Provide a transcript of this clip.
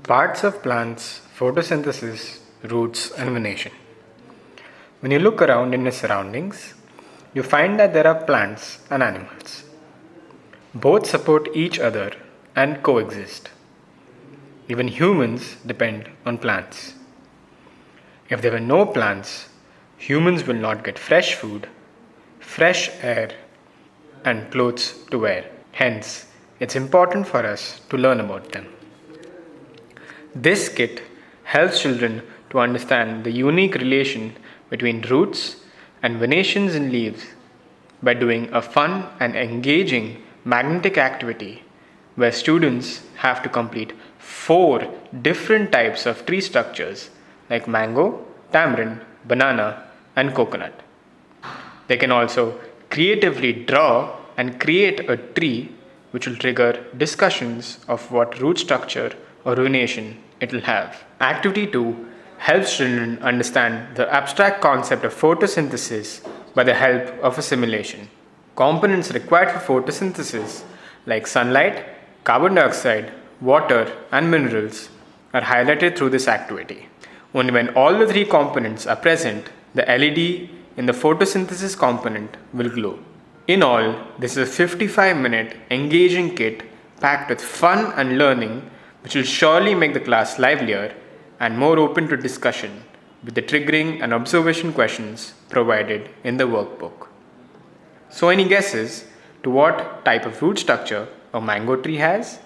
Parts of plants, photosynthesis, roots, and venation. When you look around in your surroundings, you find that there are plants and animals. Both support each other and coexist. Even humans depend on plants. If there were no plants, humans will not get fresh food, fresh air, and clothes to wear. Hence, it's important for us to learn about them. This kit helps children to understand the unique relation between roots and venations in leaves by doing a fun and engaging magnetic activity where students have to complete 4 different types of tree structures like mango, tamarind, banana, and coconut. They can also creatively draw and create a tree which will trigger discussions of what root structure or venation it will have. Activity 2 helps children understand the abstract concept of photosynthesis by the help of a simulation. Components required for photosynthesis like sunlight, carbon dioxide, water, and minerals are highlighted through this activity. Only when all the 3 components are present, the LED in the photosynthesis component will glow. In all, this is a 55-minute engaging kit packed with fun and learning which will surely make the class livelier and more open to discussion with the triggering and observation questions provided in the workbook. So any guesses to what type of root structure a mango tree has?